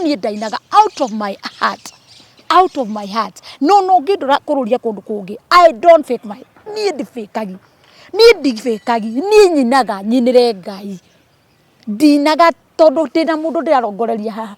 nie ndainaga out of my heart. Out of my heart. No ngindura kururia kundu kungi. I don't fake my. Nie ndifekagi. Nie nyinaga nyinire Ngai. Ndinaga tondu ndina mundu ndirarongoreria haha.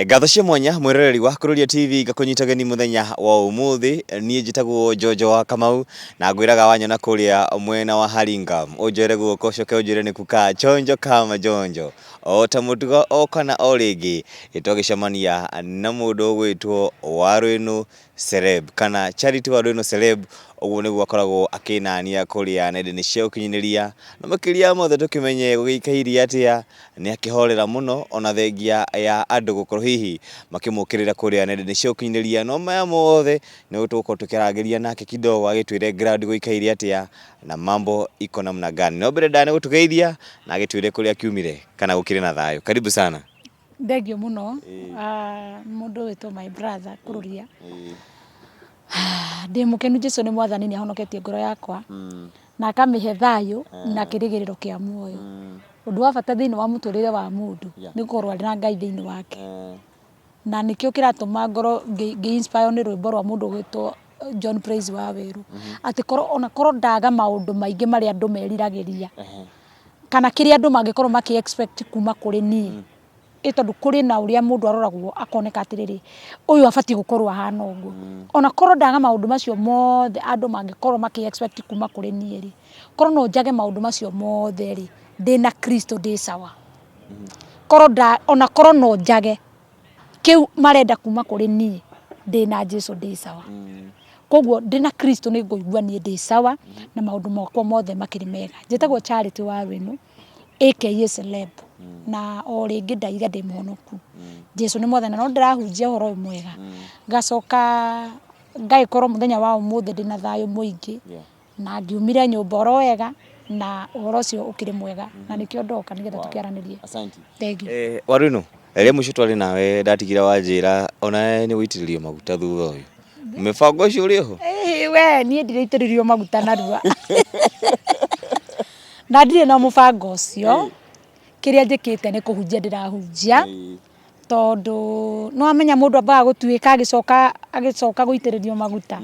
Ngatho cia mwanya mwiroreri wa Kururia TV ngakunyitageni muthenya wa umuthi. Nie njitagwo Jojo wa Kamau na ngwiraga wanyona kuria mwena wa Haringam unjere guoko coke unjire ni kuka chonjo kama jonjo o ta mutugo o kana o ringi itogicemania na mundu gwitwo Warwino Celeb kana Charity Warwino Celeb. Uguo niguo akoragwo akinania kuria nenda-ini cia ukinyiniria na makiria mothe tukimenye gugikairia atia ni akihorera muno ona thengia ya andu gukorwo hihi makimukirira kuria nenda-ini cia ukinyiniria no maya mothe ni gutuko tukiragiria nake kidogo agitwire ground gugikairia atia na mambo iko namna gani. No mbere ndane gutugeithia na agitwire kuria kiumire kana gukire na thayo. Karibu sana. Thengio muno. Mundu witwo my brother Kururia. Ndimukenu Jesu ni mwathani ni ahonoketie ngoro yakwa na akamihe thayo na kirigiriro kia muoyo. Undu wa bata thiini wa muturire wa mundu ni gukorwo ari na Ngai thiini wake. Na nikio kiratuma ngoro inspire ni rwimbo rwa mundu gwitwo John Praise Waweru ati korwo ndaga maundu maingi mari andu meriragiria kana kiri andu mangikorwo maki expect kuma kuri nie tondu kuri na uria mundu aroragwo akoneka atiriri uyu abati gukorwo ahana uguo ona korwo ndaga maundu macio mothe andu mangikorwo maki expect kuma kuri nie ri korwo no njage maundu macio mothe ri ndina Kristo ndi sawa. Ona korwo no njage kiu marenda kuma kuri nie ndina Jesu ndi sawa. Koguo ndina Kristo ni nguigua nie ndi sawa na maundu makwa mothe makiri mega. Njitagwo Charity Warwino aka Celeb na o ringi ndaiga ndi muhonoku. Jesu ni mwathani no ndirahunjia horo mwega ngacoka ngaikorwo muthenya wa umuthi ndina thayo muingi na ngiumire nyumba oro wega na uhoro ucio ukiri mwega na nikio ndoka nigetha tukiaranirie. Asante. Thank you. Warwino eria mucio twari nawe ndatigira wanjira ona ni witiririo maguta thutha uyu mibango ucio uri ho? We nie ndireitiririo maguta narua na ndire na mubango ucio. Kiria njikite ni kuhunjia ndirahunjia tondu no amenya mundu ambaga gutuika agicoka guitiririo maguta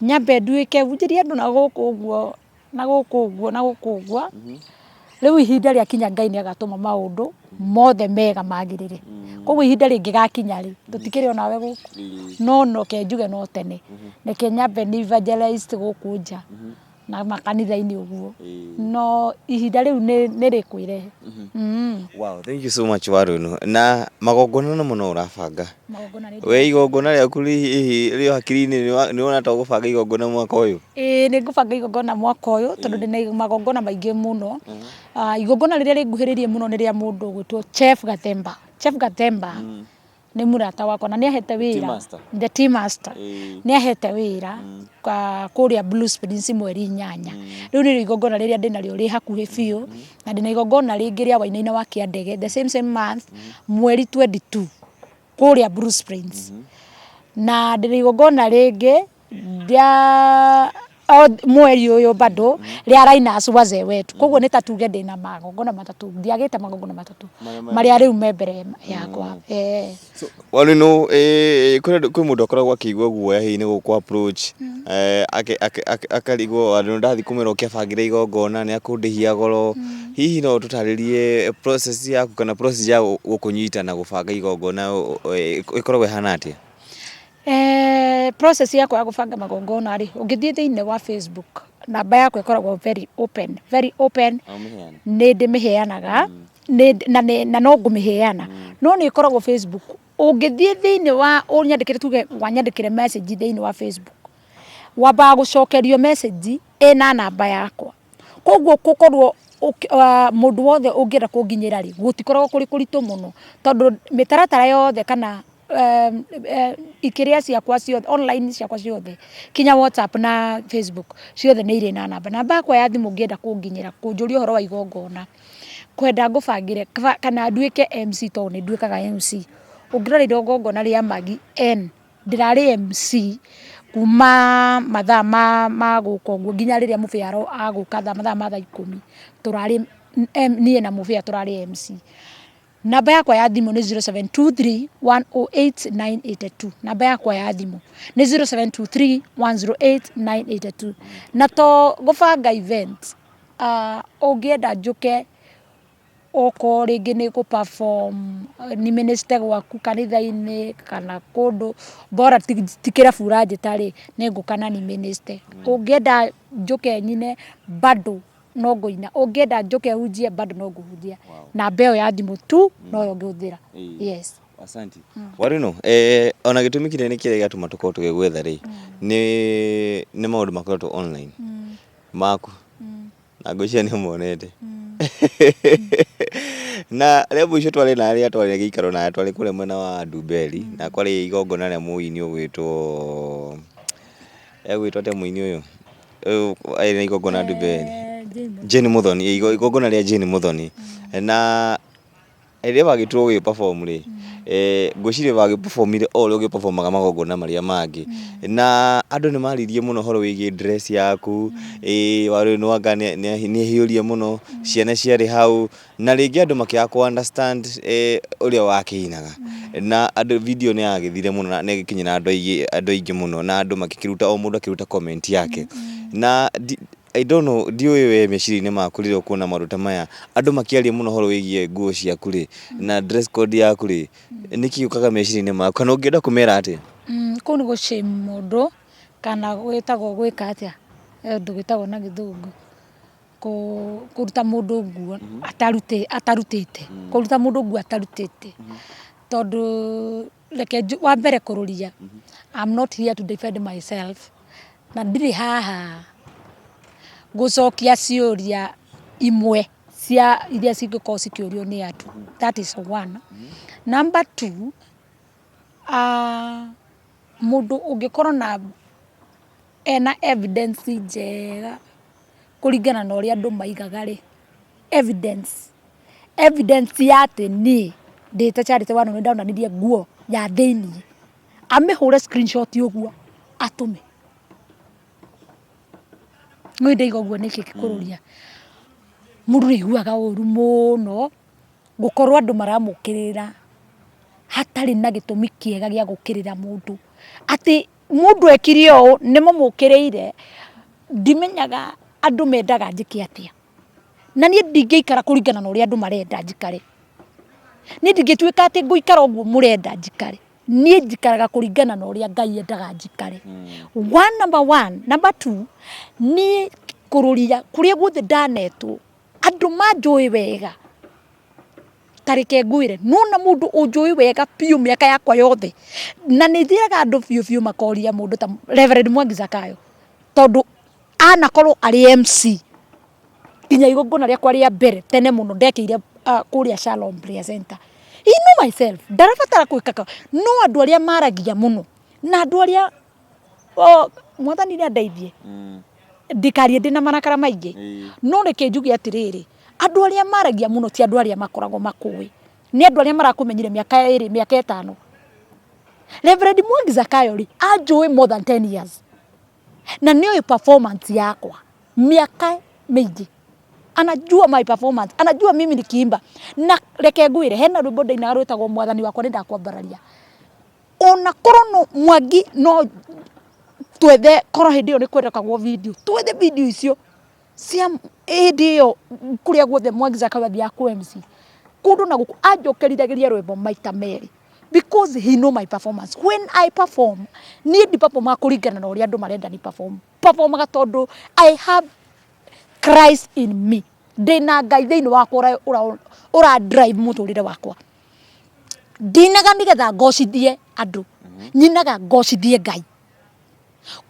nyambe nduike hunjirie andu na guku uguo riu ihinda ria kinya Ngai ni agatuma maundu mothe mega magirire. Koguo ihinda ringi gakinya ri tutikiri ona we guku no ke njuge no tene neke nyambe ni evangelist guku nja na makanitha-ini uguo no ihinda riu ni rikwire. Wow, thank you so much Warwino. Na magongona no muno urabanga we igongona riaku rio hakiri-ini ni wona ta gubanga igongona mwaka uyu? Ni ngubanga igongona mwaka uyu tondu ndina magongona maingi muno. Igongona riria ringuhiririe muno ni ria mundu gwitwo Chef Gatemba ni murata wakwa na ni ahete wira the team master ni ahete wira kuria Blues Prince mweri 8. Riu ni igongona riria ndina rio ri hakuhi biu na ndina igongona ringi ria Wainaina wa Kiandege the same month mweri 22 kuria Blues Prince na ndina igongona ringi dia mweri uyu bado ria Linus Waze wetu. Koguo ni tatuge ndina magongona matatu ndiagite magongona matatu maria riu membere yakwa. So Warwino kwi mundu akoragwo akigwa guoya hihi ni guku approach akarigwo andu ndathi kumira ukiabangire igongona ni akundihia goro hihi no tutaririe process yaku kana process ya gukunyita na gubanga igongona ikoragwo ihana atia? Process yakwa ya gubanga magongona ri ungithie thiini wa Facebook namba yakwa ikoragwo very open ni ndimiheanaga na no ngumiheana no ni ikoragwo Facebook. Ungithie thiini wa unyandikire tuge wanyandikire message thiini wa Facebook wamba gucokerio message ina namba yakwa. Koguo gukorwo mundu wothe ungienda kunginyira ri gutikoragwo kuri kuritu muno tondu mitaratara yothe kana ikiria ciakwa ciothe online ciakwa ciothe kinya WhatsApp na Facebook ciothe ni iri na namba yakwa ya thimu ngienda kunginyira kunjuria horo wa igongona kwenda ngubangire kana nduike MC to ni nduikaga MC. Ungirora igongona ria Magi ndirari MC kuma mathaa ma guko guo nginya riria mubiaro aguka mathaa ma 10 turari nie na mubia turari MC Namba yakwa ya thimu ni 0723108982. Namba yakwa ya thimu ni 0723108982. Na to gubanga event ungienda njuke oko ringi ni ku perform ni minister gwaku kanitha-ini kana kundu bora tikira fura njitari ni ngukana ni minister. Ungienda njuke nyine bado no nguina, ungienda njuke hunjie bado no nguhunjia. Namba ĩyo ya thimũ tu noyo ngĩhũthĩra. Yes. Asante. Warino, ona gĩtũmi kĩnene kĩrĩa gĩatũma tũkorwo tũgĩgwetha rĩ, nĩ maũndũ makoretwo online maku na ngwĩciria nĩ ũmonete. Na rĩmwe icio twarĩ na arĩa twarĩ gĩikaro na twarĩ kũrĩa mwena wa Ndumberi na kwarĩ igongona rĩa mũini ũgwĩtwo te mũini ũyũ arĩ igongona Ndumberi, Jane Muthoni, igongona rĩa Jane Muthoni. Na rĩrĩa wagĩtwo gĩ perform rĩ, ngwĩciria wagĩ-performire o ũrĩa ũgĩ-performaga magongona marĩa mangĩ, na andũ nĩ maririe mũno ũhoro wĩgiĩ dress yaku, Warino anga nĩ ehĩũrie mũno, ciana ciarĩ hau, na rĩngĩ andũ makĩaga kũ-understand ũrĩa wakĩinaga, na andũ video nĩ yagĩthire mũno na nĩ ĩgĩkinyĩra andũ aingĩ mũno, na andũ makĩruta, o mũndũ akĩruta comment yake. Na I don't know, ndiũĩ we meciria-inĩ maku rĩrĩa ũkuona maũndũ ta maya, andũ makĩaria mũno ũhoro wĩgiĩ nguo ciaku rĩ, na dress code yaku rĩ, nĩkĩ gĩũkaga meciria-inĩ maku, kana ũngĩenda kũmera atĩa? Kũu nĩ gũ-shame mũndũ kana gwĩtagwo gwĩka atĩa, ũndũ gwĩtagwo na gĩthũngũ, kũruta mũndũ nguo atarutĩte, kũruta mũndũ nguo atarutĩte, tondũ reke wa mbere kũrũria, I'm not here to defend myself, na ndirĩ haha gũcokia ciũria imwe cia iria cingĩkorwo cikĩũrio nĩ andũ. That is one. Number two, mũndũ ũngĩkorwo ena evidence njega kũringana na ũrĩa andũ maigaga rĩ, evidence ya atĩ niĩ ndĩte Charity Wanu nĩ ndaonanirie nguo ya thĩiniĩ, amĩhũre screenshot ũguo atũme. Niĩ ndaiga ũguo nĩkĩ kũrũria. Mũndũ nĩ aiguaga ũru mũno gũkorwo andũ maramũkĩrĩra hatarĩ na gĩtũmi kĩega gĩa gũkĩrĩra mũndũ. Atĩ mũndũ ekire ũũ nĩ mũmũkĩrĩire, ndimenyaga andũ mendaga njĩke atĩa. Na niĩ ndingĩikara kũringana na ũrĩa andũ marenda njikare. Niĩ ndingĩtuĩka atĩ ngũikara ũguo mũrenda njikare. Niĩ njikaraga kũringana na ũrĩa Ngai endaga njikare. Number one. Number two, niĩ kũrũria kũrĩa guothe ndanetwo andũ manjũĩ wega. Tareke ngwĩre, nona mũndũ ũnjũĩ wega biũ mĩaka yakwa yothe, na nĩ thiraga andũ biũ makoria mũndũ ta Reverend Mwangi Zakayo, tondũ anakorwo arĩ MC nginya igongona rĩakwa rĩa mbere tene mũno ndekĩire kũrĩa Shalom Prayer Center. I know myself, ndarabatara gwĩka, no andũ arĩa maragia mũno na andũ arĩa Mwathani nĩ andeithie ndikarie ndĩna marakara maingĩ, no reke njuge atĩrĩrĩ, andũ arĩa maragia mũno ti andũ arĩa makoragwo makũĩ, nĩ andũ arĩa marakũmenyire mĩaka 2 mĩaka 5. Reverend Mwangi Zakayo rĩ anjũĩ more than 10 years, na nĩoĩ performance yakwa miaka mĩingĩ, anajua my performance, anajua mimi nikiimba. Na reke ngwĩre hena rwĩmbo ndainaga rwĩtagwo Mwathani wakwa nĩndakwambararia. Ona korwo no Mwangi no twethe, korwo hĩndĩ ĩyo nĩ kwendekagwo video, twethe video icio cia hĩndĩ ĩyo kũrĩa guothe Mwangi Zakayo athiaga ku MC kũndũ na gũkũ, anjokeriragĩria rwĩmbo maita merĩ because he know my performance. When I perform, niĩ ndi perform kũringana na ũrĩa andũ marenda ni performaga tondũ I have Christ in me. Ndĩna Ngai thĩinĩ wakwa ũra drive mũtũrĩre wakwa. Ndinaga nĩgetha ngocithie andũ, nyinaga ngocithie Ngai.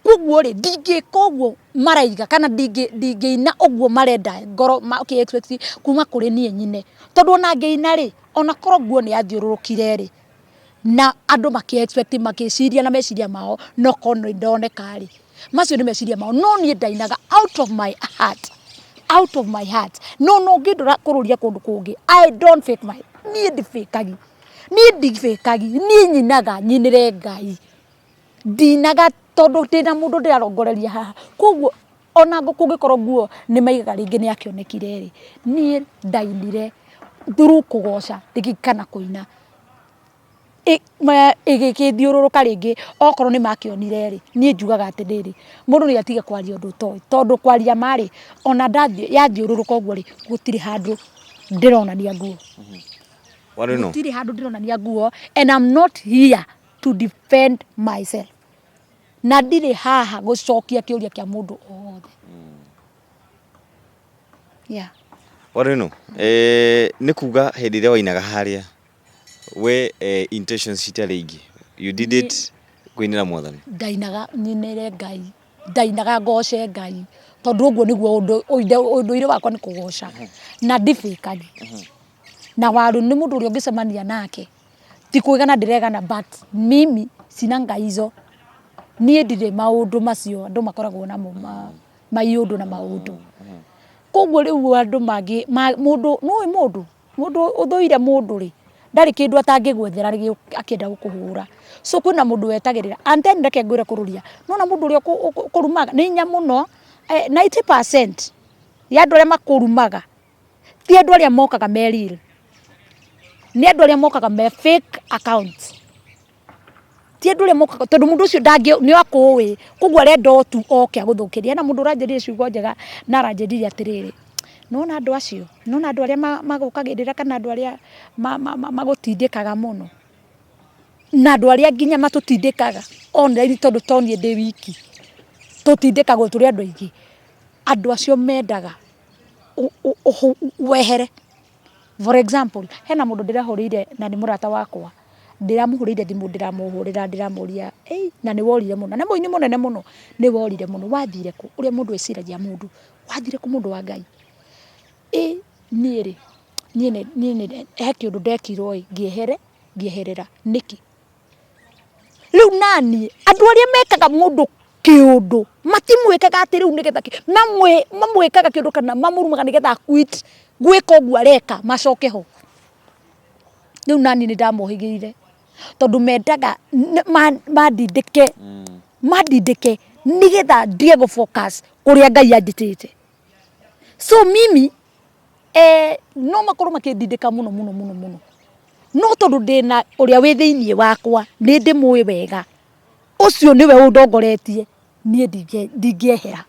Koguo rĩ ndingĩka ũguo maraiga kana ndingĩina ũguo marenda ngoro expect kuma kũrĩ niĩ nyine, tondũ ona ngĩina rĩ ona korwo nguo nĩ yathiũrũrũkire rĩ na andũ expect magĩciria na meciria mao no korwo nĩ ndoneka rĩ, macio nĩ meciria mao, no niĩ ndainaga out of my heart. Out of my heart. No ngĩndora kũrũria kũndũ kũngĩ, I don't fake my, niĩ ndifakagi, niĩ nyinaga nyinĩre Ngai. Ndinaga tondũ ndĩna mũndũ ndĩrarongoreria haha. Koguo ona kũngĩkorwo nguo nĩ maigaga rĩngĩ nĩ akĩonekire rĩ, niĩ ndainire through kugoca kana kuina igikithiururuka ringi okorwo ni makionire ri nie njugaga atiriri mundu ni atige kwaria undu toi tondu kwaria mari ona yathiururuka uguo ri gutiri handu ndironania nguo gutiri handu ndironania nguo and I'm not here to defend myself na ndiri haha gucokia kiuria kia mundu othe yeah Warino ni kuga hindi ria wainaga haria we intentions citari ingi you did it kuinira mwathani ndainaga nyinere Ngai ndainaga ngoce Ngai tondu uguo niguo unduire wakwa ni kugoca na ndifikani na waru ni mundu uria ungicemania nake ti kuigana ndiregana but mimi sina Ngai hizo nie ndire maundu macio andu makoragwo na maiundu na maundu koguo riu andu mangi mundu uthuire mundu ri ndari kindu atangigwethera akienda gukuhura so kwina mundu wetagirira ante ndeke ngwire kururia nona mundu uria kurumaga ni nya muno 90% ya andu aria makurumaga ti andu aria mokaga meril ni andu aria mokaga me fake accounts ti andu aria mokaga tondu mundu ucio ni akuwi koguo arenda tu oke aguthukiria na mundu uranjiriria ciugo njega na aranjiriria atiriri nona andu acio nona andu aria magukagirira kana andu aria magutindikaga muno na andu aria nginya matutindikaga online tondu tonie ndi wiki tutindikagwo turi andu aingi andu acio mendaga wehere for example hena mundu ndirahurire na ni murata wakwa ndiramuhurire thimu ndiramuria na ni worire muno na moini munene muno ni worire muno wathire ku uria mundu eciragia mundu wathire ku mundu wa Ngai niere he kiundu ndekirwo ngieherera niki riu nani andu aria mekaga mundu kiundu matimwikaga ati riu nigetha mamwikaga kiundu kana mamurumaga nigetha quit gwika uguo areka macoke ho riu nani ni ndamuhigirire tondu mendaga madindike nigetha ndie go focus uria Ngai anjitite so mimi no makorwo makindindika muno no tondu ndina uria wi thiini wakwa ni ndimui wega ucio niwe undongoretie nie ndingiehera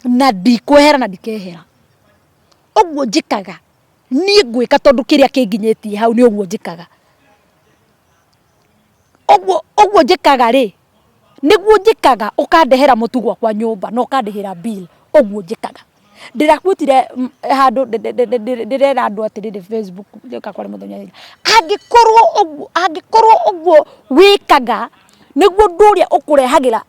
na ndikwehera na ndikehera uguo njikaga nie ngwika tondu kiria kinginyetie hau ni uguo njikaga uguo njikaga ri niguo njikaga ukandehera mutu gwakwa nyumba no ukandehera bill uguo njikaga ndirakwitire handu ndirera andu atiriri Facebook ngakora muthenya angikorwo uguo wikaga niguo nduria ukurehagira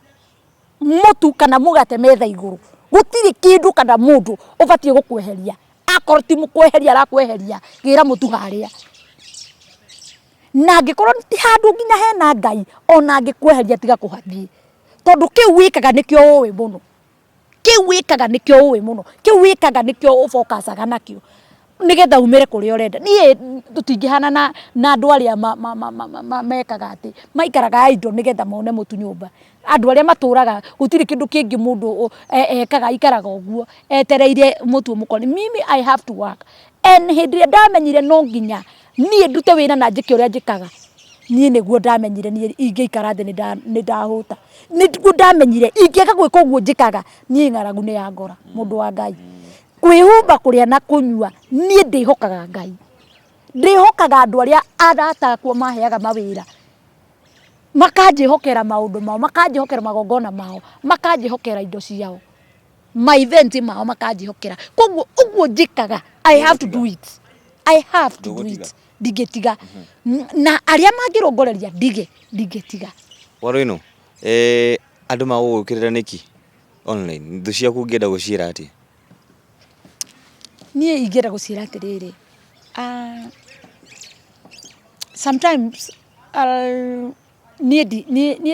mutu kana mugate metha iguru gutiri kindu kana mundu ubatie gukweheria akorwo ti mukweheria arakweheria gira mutu haria na angikorwo ti handu nginya hena Ngai ona angikweheria tiga kuhathie tondu kiu wikaga nikio uwi muno kiu wikaga nikio uwi muno kiu wikaga nikio ufocusaga nakio nigetha umire kuria urenda nie tutingihana na andu aria mekaga ati maikaraga indo nigetha mone mutu nyumba andu aria maturaga gutiri kindu kingi mundu ekaga ikaraga uguo etereire mutu mukoni mimi I have to work and hindi ndamenyire no nginya nie ndute wina na njike uria njikaga nie niguo ndamenyire nie ingiikara thi ni ndahuta niguo ndamenyire ingiaka gwika uguo njikaga nie ngaragu ni ya ngora mundu wa Ngai kwihumba kuria na kunyua nie ndihokaga Ngai ndihokaga andu aria aratakwo maheaga mawira makanjihokera maundu mao makanjihokera magongona mao makanjihokera indo ciao my event mao makanjihokera koguo uguo njikaga I have to do it ndigetiga na aria mangirongoreria ndigetiga Warino andu magugukirira niki online ndu ciaku ngienda gucira ati nie ingera gucira atiriri sometimes nie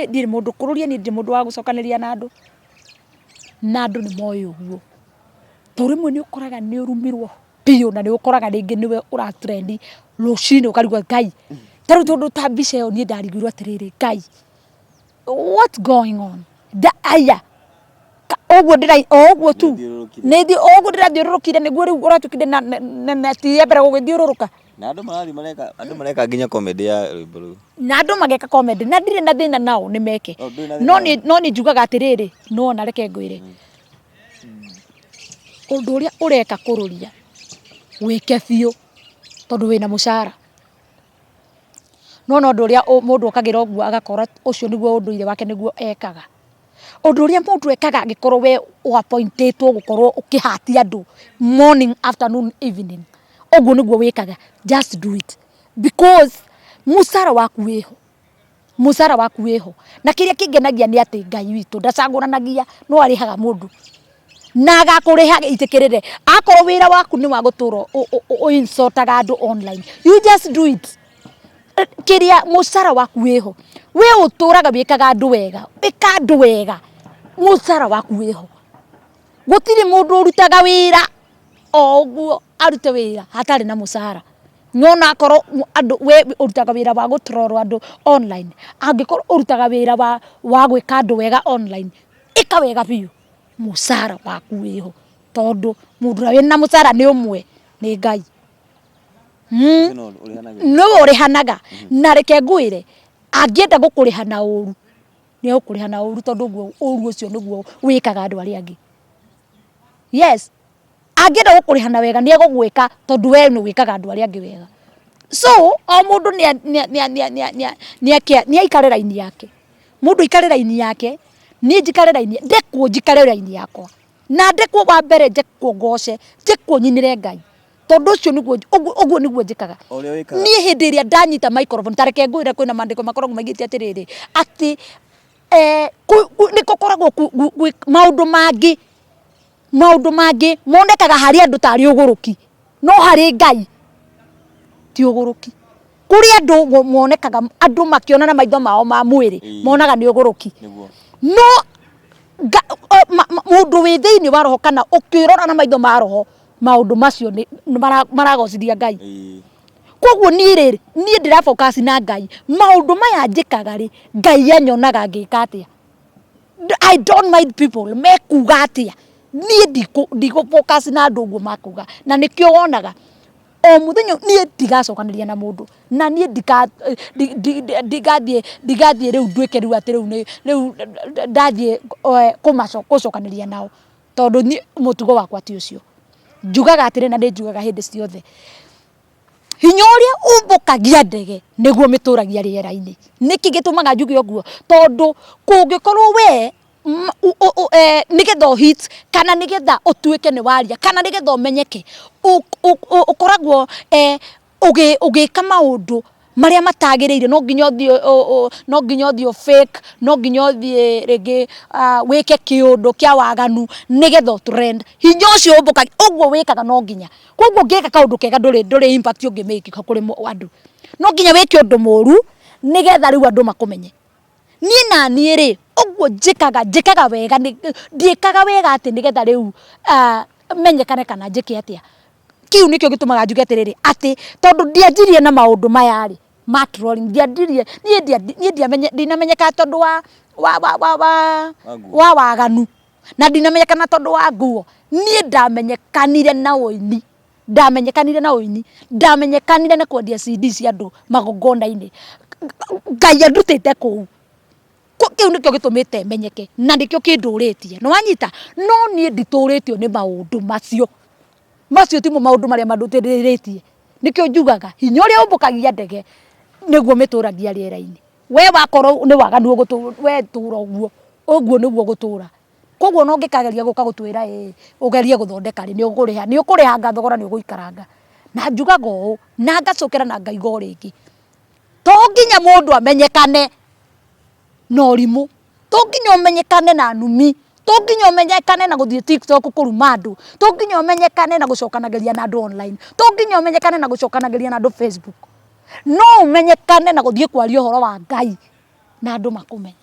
ndiri mundu kururia nie ndiri mundu wa gucokaniria na andu ni moyo uguo turimwe ni ukoraga ni urumirwo piyo na ni ukoraga ringi niwe uratrendi rucini ukarigwa Ngai taru tondu tabisha yo nie ndarigirwo atiriri Ngai what's going on aya Oguo ndira oguo tu nä thi oguo ndä rathiårå nä guo rä u å ratukire na tiä mbere gå gä thiårå na andå mareka nginya comedy ya rwimbo rå na andå mageka comedy na ndirä na thä na nao nä meke no nä njugaga atä rä rä no na reke ngwä re å ndå å rä a å reka kå rå ria wä ke biå tondå wä na må cara no å ndå å rä a må ndå okagä ra å guo agakora å cio nä guo å ndå ire wake nä guo ekaga å ndå å rä a må ndå ekaga angä korwo we appointĩtwo gå korwo å kä hatia andå morning afternoon evening å guo nä guo wä kaga just do it because musara waku wä ho na kä rä a kä ngenagia nä atä Ngai witå ndacagå ranagia no arä haga må ndå na agakå rä ha itä kä rä re akorwo wä ra waku nä wa gå tå ra å insultaga andå online you just do it kä rä a må cara waku wä ho we å tå raga wä kaga andå wega wä ka andå wega må cara waku wä ho gå tirä må ndå å rutaga wä ra o guo arute wä ra hatarä na må cara nona akorwo andå we å rutaga wä ra wa gå tororwo andå online angä korwo å rutaga wä ra wa gwä ka andå wega online ä ka wega biå må cara waku wä ho tondå må ndå wä na må cara nä å mwe nä Ngai no å rä hanaga na reke ngwä re angä enda gå kå rä ha na å ru nä egå kå rä ha na å ru tondå å ru å cio nä guo wä kaga andå arä angä yes angä enda gå kå rä ha na wega nä egå gwä ka tondå we nä wä kaga andå arä angä wega so o må ndå nä aikare raini yake må ndå aikare raini yake niä njikare raini ndekwo njikare raini yakwa na ndekwo wa mbere njekwo ngoce njekwo nyinä re Ngai tondå å cio å guo nä guo njä kaga niä hä ndä ä rä a ndanyita microphone tareke ngwä re kwä na mandä ko makoragwo maigä te atä rä rä atä nä gå koragwo maå ndå mangä monekaga harä andå tarä å gå rå ki no harä Ngai ti å gå rå ki kå rä andå monekaga andå makä na maitho mao ma mwä rä monaga nä å gå rå ki no må ndå wä thä inä wa roho kana å kä rora na maitho ma roho maå ndå macio maragocithia Ngai koguo niä ndä ra focus na Ngai maå ndå maya njä kaga rä Ngai anyonaga ngä ka atä I don't mind people mekuga atä niä ndigå focus na andå guo makuga na nä kä o wonaga o må thenya niä ndigacokanä ria na må ndå na niä ndigathiä rä u nduä ke rä u atä rä u ndathiä gå cokanä ria nao tondå må tugo wakwa ti å cio njugaga atä rä na nä njugaga hä ndä ciothe hinya å rä a å mbå kagia ndege nä guo mä tå ragia rä era-inä nä kä gä tå maga njuge å guo tondå kå ngä korwo we nä getha å hit kana nä getha å tuä ke nä waria kana nä getha å menyeke å koragwo å gä ka maå ndå marä a matagä rä ire no nginya å thiä fake no nginya å thiä rä ngä wä ke kä å ndå kä a waganu nä getha å trend hinya å cio å mbå kagia å guo wä kaga no nginya koguo ngä ka kaå ndå kega ndå rä impact å ngä mä kä kå rä andå no nginya wä ke å ndå må ru nä getha rä u andå makå menye niä na niä rä å guo njä kaga wega ndiä kaga wega atä nä getha rä u menyekane kana njä ke atä a kä u nä kä o gä tå maga njuge atä rä rä atä tondå ndianjirie na maå ndå maya rä ndianjirie niä ndinamenyeka tondå wa waganu na ndinamenyekana tondå wa nguo niä ndamenyekanire na å ini ndamenyekanire na kwendia CD cia andå magongona-inä Ngai andutä te kå u kä u nä kä o gä tå mä te menyeke na nä kä o kä ndå rä tie nä wanyita no niä nditå rä tio nä maå ndå macio timo maå ndå marä a mandå tä rä tie nä kä o njugaga hinya å rä a å mbå kagia ndege nä guo mä tå ragia rä era-inä we wakorwo nä waganu we tå ra å guo nä guo gå tå ra koguo no ngä kageria gå ka gå twä ra å gerie gå thondeka rä nä å kå rä hanga thogora nä å gå ikaranga na njugaga å na ngacokera na ngaiga rä ngä to nginya må ndå amenyekane na å rimå to nginya å menyekane na numi to nginya å menyekane na gå thiä TikTok kå ruma andå to nginya å menyekane na gå cokanagäria na andå online to nginya å menyekane na gå cokanagäria na andå Facebook no å menyekane na gå thiä kwaria å horo wa Ngai na andå makå menye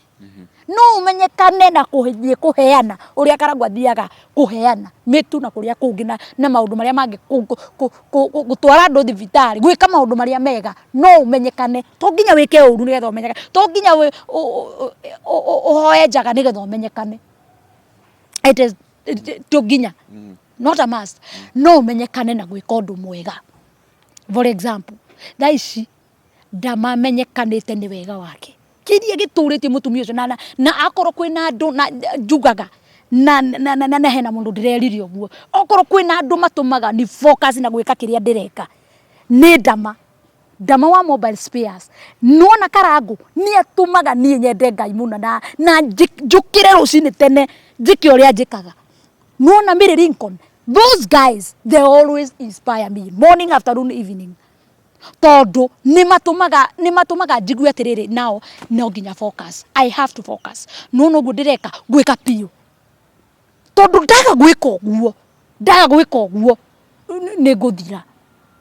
no å menyekane na thiä kå heana å rä a Karangũ athiaga kå heana mä tu na kå rä a kå ngä na maå ndå marä a mangä gå twara andå thibitarä gwä ka maå ndå marä a mega no å menyekane to nginya wä ke å ru nä getha å menyekane to nginya å hoe njaga nä getha å menyekane it is to ginya not a must no umenyekane na gwika undu mwega. For example, thaici ndamamenyekanite ni wega wake kiria gituritie mutumia ucio na akorwo kwina andu na njugaga na hena mundu ndireririo guo okorwo kwina andu matumaga ni focus na gwika kiria ndireka ni ndama wa mobile spares nona karangu ni atumaga ni nyende Ngai muno na njukire rucini tene njike uria njikaga nona Mary Lincoln. Those guys, they always inspire me morning, afternoon, evening. Todo ni matumaga jigue atiriri now no ginya focus. I have to focus. No gudireka gwika pio. Todo daga gwika guo ni guthira.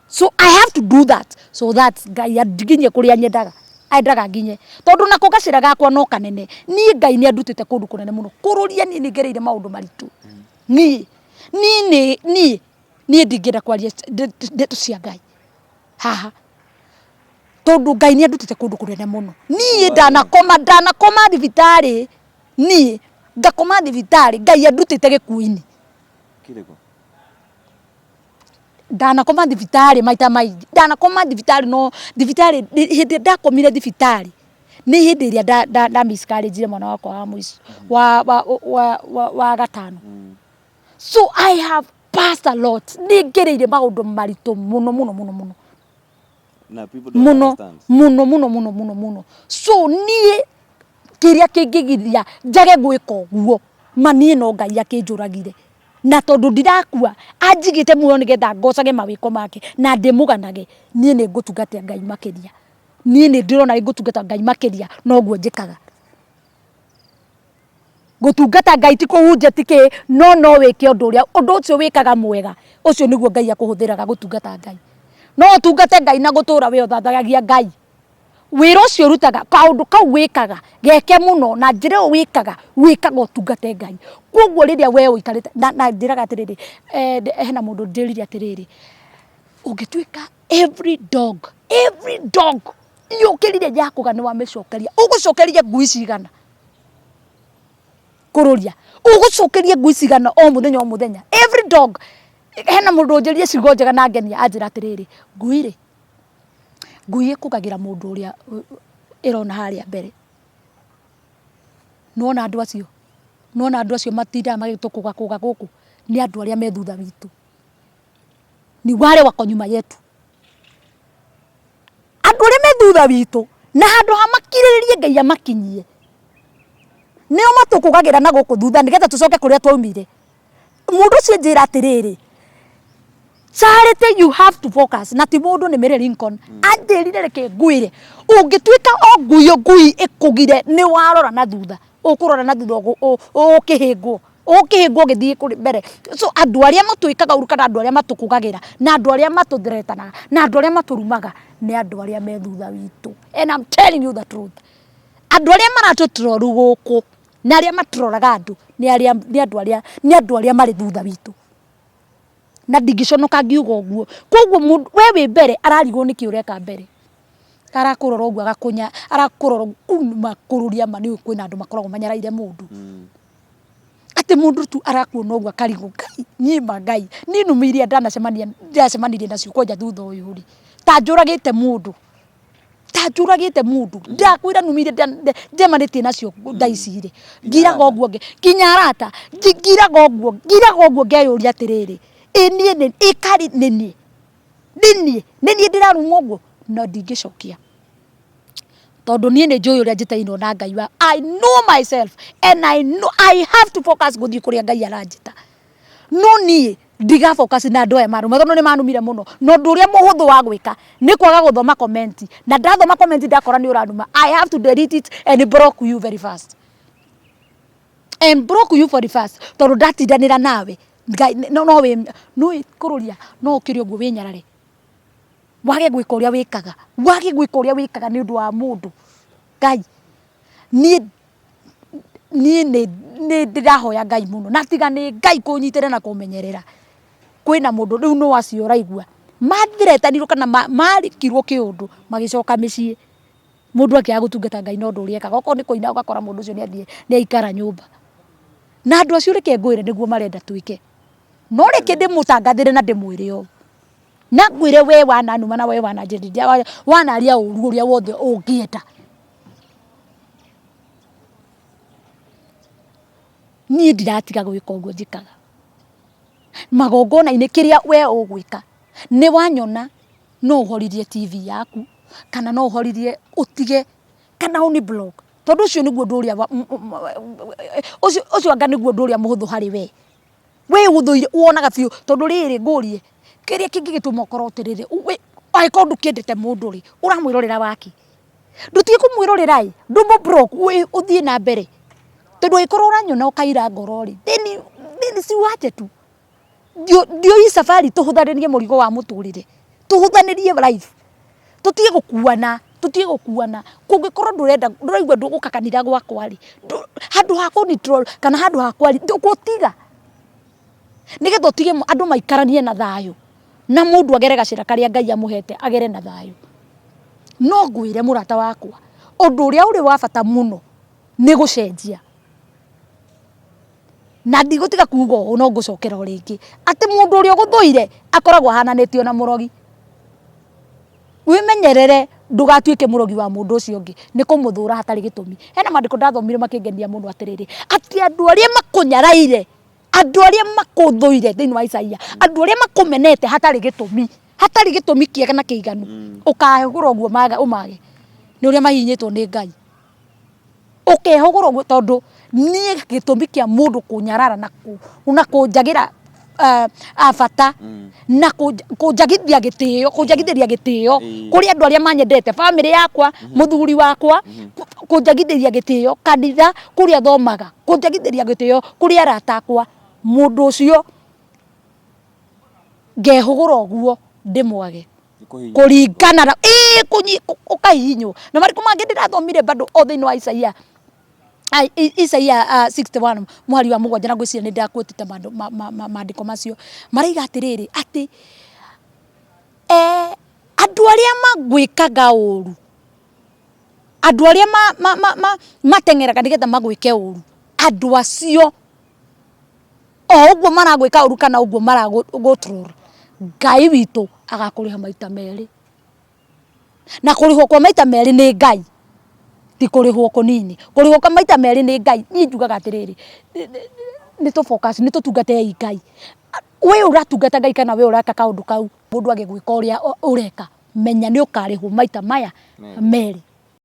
So I have to do that so that Ngai adiginye kuria nyendaga. Aidaga ginye. Todo nako gacira gakwa no kanene. Ni Ngai ni andutite kundu kunene muno. Kururia ni ngereire maundu maritu. Ni ndingira kwaria ndeto cia Ngai haha tondu Ngai ni andutite kundu kunene muno. Ni ndanakoma thibitari ni ngakoma thibitari Ngai andutite gikuini kiriko ndanakoma thibitari maita maingi ndanakoma thibitari no thibitari hindi ndakomire thibitari ni hindi iria nda miscarriage mwana wakwa wa muico wa gatano. So I have passed a lot. Ni ngereire maundu maritu muno. Na people don't understand. Muno. So ni kiria kingigiria njage gwika guo manie no Ngai akinjuragire na tondu ndirakua anjigite muno nigetha ngocage mawiko make na ndimuganage nie ni ngutungata Ngai makiria nie ni ndirona ngutungata Ngai makiria no guo njikaga gutungata Ngai ti kuhunja tike no wike undu ucio wikaga mwega ucio niguo Ngai akuhuthiraga gutungata Ngai no utungate Ngai na gutura we uthathagagia Ngai wira ucio rutaga kaundu kau wikaga geke muno na njira wikaga utungate Ngai koguo riria we uikarite na ndiraga atiriri hena mundu ndiriria atiriri ungituika every dog yukirire yakuga ni wa mecokeria ugucokeria ngui cigana kururia ugucokeria ngui cigana o muthenya every dog hena mundu njirie cigo njega na ngenia anjira atiriri ngui ikugagira mundu uria irona haria mbere nona andu acio matinda magitukuga guku ni andu aria me thutha witu ni wale wako nyuma yetu andu aria me thutha witu na handu hamakiriririe Ngai amakinyie nio matukugagira na guku thutha nigetha tucoke kuria twaumire mundu ucio njira atiriri charity you have to focus na ti mundu ni Mary Lincoln anjirire reke nguire ungituika o ngui ikugire ni warora na thutha ukurora na thutha ukihingwo githie kuri mbere. So andu aria matuikaga uru kana andu aria matukugagira na andu aria matuthiretana na andu aria maturumaga ni andu aria me thutha witu and I'm telling you the truth. Andu aria maratutroru guku na aria maturoraga andu ni andu aria mari thutha witu na ndingiconoka ngiuga uguo koguo we wi mbere ararigwo niki ureka mbere arakurora uguo agakunya arakurora kururia mani kwina andu makoragwo manyaraire mundu ati mundu tu arakuona uguo akarigo Ngai ni numiria ndacemanirie nacio koja thutha uyu ri ta njuragite mundu ndakwira numirie ndemanitie nacio ndaicire ngiraga uguo kinya arata ngiraga uguo ngeyuria atiriri nie ikari nini ndirarumwo uguo no ndingicokia tondu nie ni njui uria njitainwo na Ngai wa I know myself and I have to focus guthii kuria Ngai aranjita no nie ndiga focus na andu aya marume tondu ni manumire muno no ndu uria muhuthu wa gwika ni kwaga guthoma comment na ndathoma comment ndakora ni uranuma I have to delete it and block you very fast tondu ndatindanira nawe Ngai no kururia no ukirio guo winyarare wage gwika uria wikaga ni undu wa mundu Ngai ni ndirahoya Ngai muno na tiga ni Ngai kunyitire na kumenyerera kwina mundu riu no acio raigua mathiretanirwo kana marikirwo kiundu magicoka micii mundu akiaga gutungata Ngai no ndu uriekaga oko ni kuina ugakora mundu ucio ni aikara nyumba na andu acio reke ngwire niguo marenda twike no reke ndimutangathire na ndimwire o na ngwire we wananuma na we wananjirithia wanaria uru uria wothe ungienda ni ndiratiga gwika uguo njikaga magongona-ini kiria we ugwika ni wanyona no uhoririe TV yaku kana no uhoririe utige kana uni blog tondu ucio niguo ndu uria ucio anga niguo ndu uria muhuthu hari we guthuire wonaga biu tondu riri ngurie kiria kingi gituma ukorwo tiriri ai kondu kiendete mundu ri uramwirorera waki ndutige kumwirorera ndumu blog we uthie na mbere tondu ikorwo uranyona ukaira ngoro ri then si wache tu dio hii safari tuhuthanirie murigo wa muturire tuhuthanirie life tutige gukuana kungikorwo nduraigua nduguka kanitha gwakwa ri handu ha control kana handu ha kwari ndugutiga nigetha utige andu maikaranie na thayo na mundu agere gacira karia Ngai amuhete agere na thayo no ngwire murata wakwa undu uria uri wa bata muno ni gucenjia na ndigutiga kuuga o no ngucokera o ringi ati mundu uria guthuire akoragwo hananitio na murogi wimenyerere ndugatuike murogi wa mundu ucio ungi ni kumuthura hatari gitumi hena mandiko ndathomire makingenia mundu atiriri ati andu aria makunyaraire andu aria makuthuire thiini wa Isaia andu aria makumenete hatari gitumi kiega na kiiganu ukahugura uguo umage ni uria mahinyitwo ni Ngai ukehugura uguo tondu nie gitumi kia mundu kunyarara na kunjagira abata na kunjagithia gitio kuri andu aria manyendete family yakwa muthuri wakwa kunjagithiria gitio kanitha kuri athomaga kunjagithiria gitio kuri arata akwa mundu ucio ngehugura uguo ndimwage kuringana na ukahinywo na mariko mangi ndirathomire bado o thiini wa Isaia Isaia 61 mwari wa 7 na ngwiciria ni ndakwetite mandiko macio maraiga atiriri ati andu aria magwikaga uru andu aria matengeraga nigetha magwike uru andu acio o uguo maragwika uru kana uguo maragutrora Ngai witu agakuriha maita meri na kurihwo kwa maita meri ni Ngai ti kurihwo kunini kurihwo kwa maita meri ni Ngai ni njugaga atiriri ni to focus ni to tungate Ngai we uratungata Ngai kana we uraka kaundu kau mundu agigwika uria ureka menya ni ukarihwo maita maya meri